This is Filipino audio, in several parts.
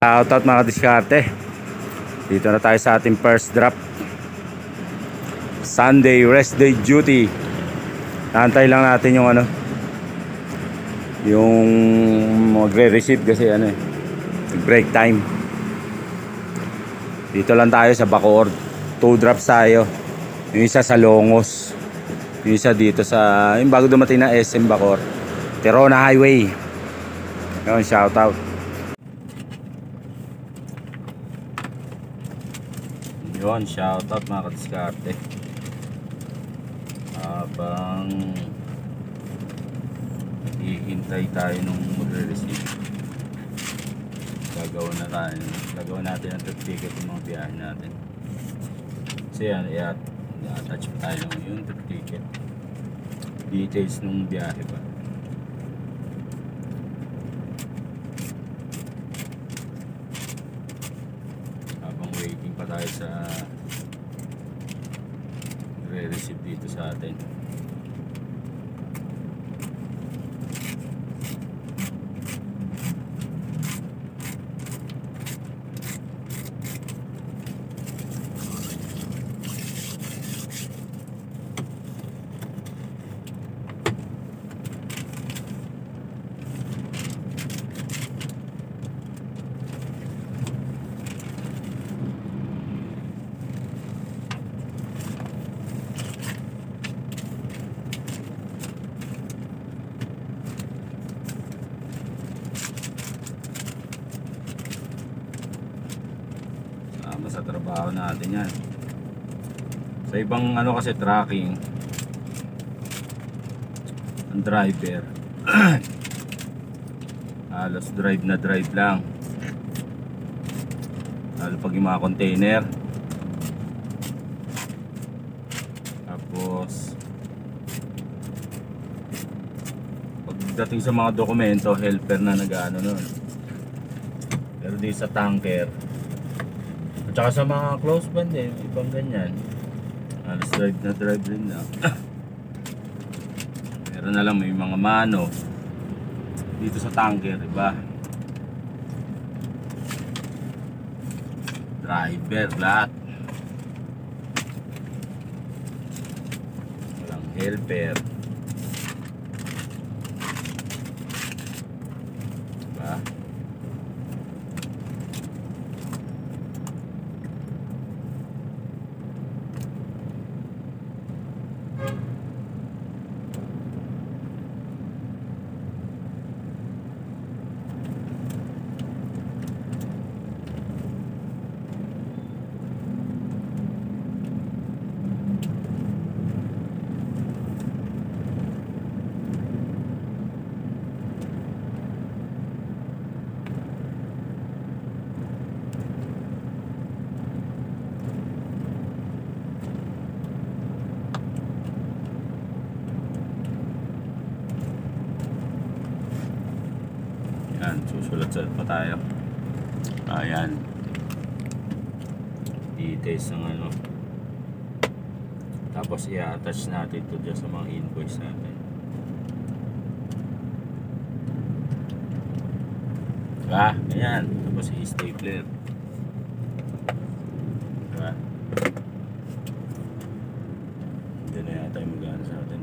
Shoutout mga diskarte. Dito na tayo sa ating first drop. Sunday rest day duty. Nantay lang natin yung yung magre-receive kasi break time. Dito lang tayo sa Bacoor. 2 drops tayo. Yung isa sa Longos. Yung isa dito sa yung bago dumating na SM Bacoor, Terona Highway. Yun, shoutout. Yun, shoutout mga kadiskarte. Habang hihintay tayo nung magre-receive, gagawa natin ang trip ticket ng mga biyahe natin. Kasi yan, i-attach pa tayo yung trip ticket, details nung biyahe pa. Habang waiting pa tayo sa re-receive dito sa atin. Sa trabaho natin yan. Sa ibang kasi tracking, ang driver halos drive lang, lalo pag yung mga container. Tapos pagdating sa mga dokumento, helper na nag-ano nun. Pero di sa tanker at saka sa mga close band ibang ganyan, halos drive rin na. Meron na lang may mga mano dito sa tanker, iba driver lahat, walang helper, diba? Yan, susulat pa tayo. Ayan, details ng tapos i-attach natin ito dyan sa mga invoice natin. Ayan, tapos i-stapler, diba? Hindi na yata yung magana sa atin.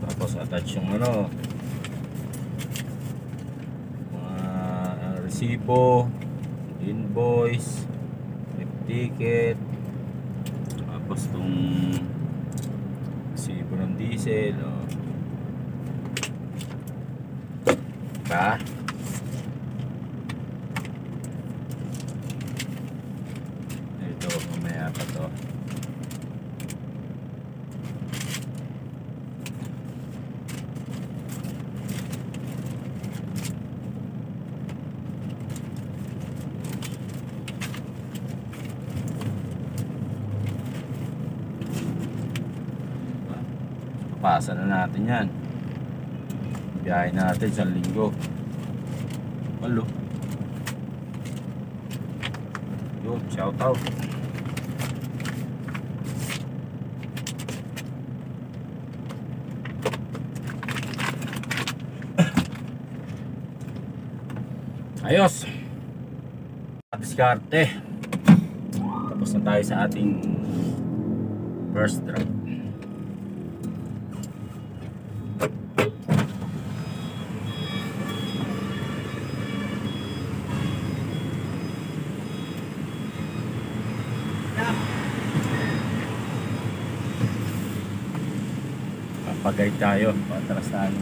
Tapos attach yung ano, mga resibo, invoice, trip ticket, tapos tong resibo ng diesel, oh. Diba? Ito, mamaya pa to. Pasa na natin yan. Biyahe natin sa linggo. Hello. Yo, shout out. Ayos. Diskarte. Tapos na tayo sa ating first drive. Pag-guide tayo, patras tayo.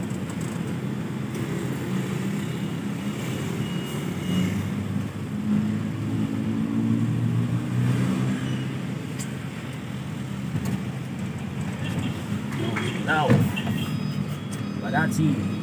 Now, Balatsi.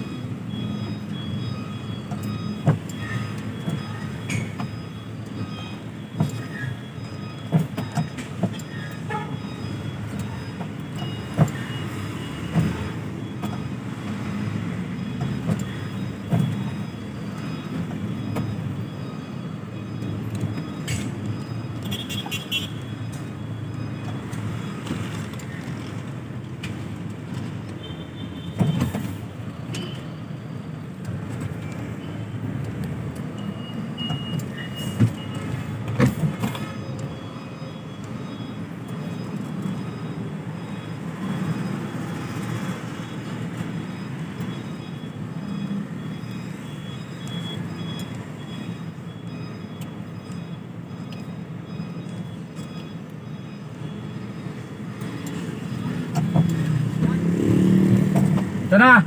Ito na.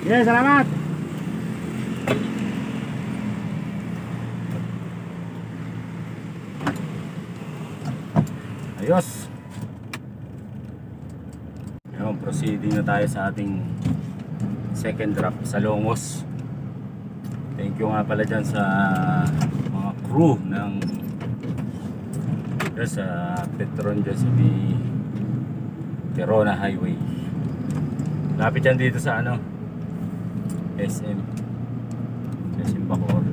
Yes, salamat. Ayos. Ayun, proceeding na tayo sa ating second drop sa Longos. Thank you nga pala dyan sa mga crew ng sa Petron dyan sa Verona Highway. Lapit yan dito sa ano, SM Bacoor.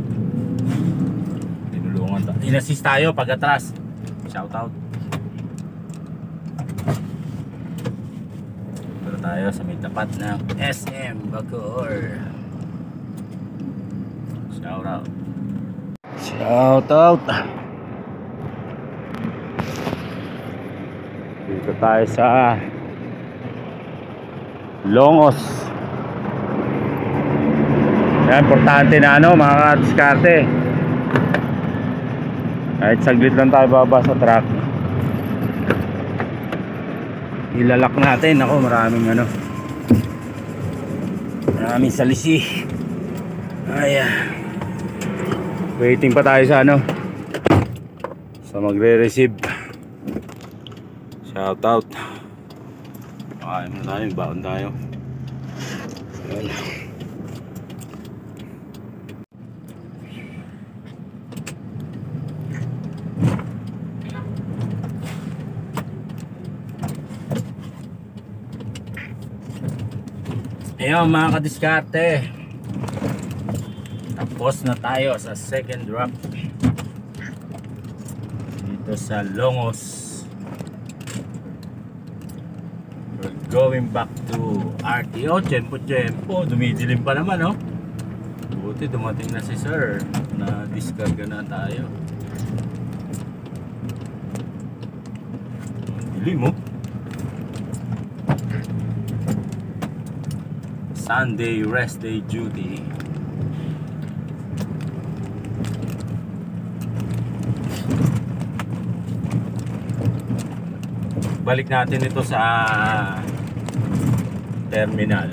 Tinulungan tayo, inassist tayo pag atras. Shout out. Pero tayo sa may tapat ng SM Bacoor. Shout out. Shout out. Dito tayo sa Longos. Yan, importante na ano mga diskarte. Kahit saglit lang tayo baba sa truck, ilalak natin. Ako, maraming ano, maraming salisi. Ayan, waiting pa tayo sa ano, sa magre-receive. Shout out. Ay, muna tayo, baon tayo. Ayan. Ayun mga kadiskarte, tapos na tayo sa second drop dito sa Longos. We're going back to RTO. Tiyempo, dumidilim pa naman, oh. Buti dumating na si sir, na diskarga na tayo. Dilim, oh. Sunday rest day duty. Balik natin ito sa terminal.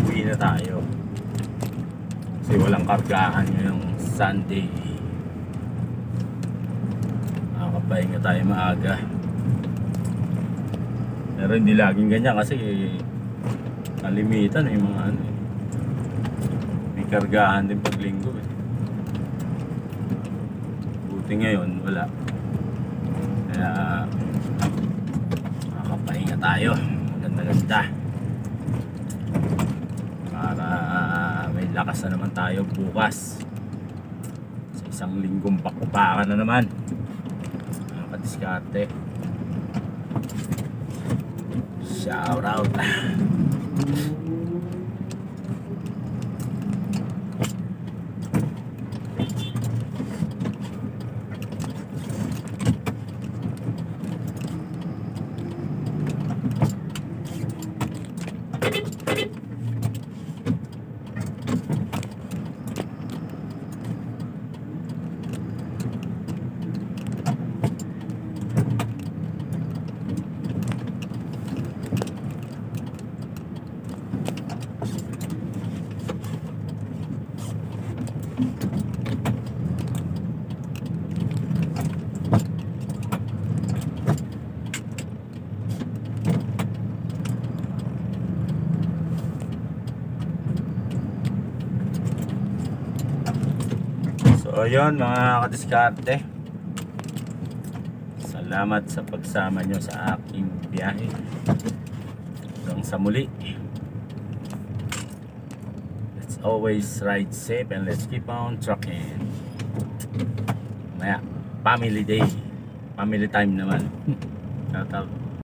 Uwi na tayo kasi walang kargahan ngayong Sunday. Nakakapahinga tayo maaga. Pero hindi laging ganyan kasi kalimitan yung mga ano, may kargahan din pag linggo, eh. Buti ngayon wala, kaya nakakapahinga tayo. Ganda para may lakas na naman tayo bukas sa isang linggong bakbakan na naman. Nakakadiskarte. Shout out. So yun mga kadiskarte, salamat sa pagsama nyo sa aking biyahe hanggang sa muli. Let's always ride safe and let's keep on trucking. Maya, family day, family time naman. Shout out.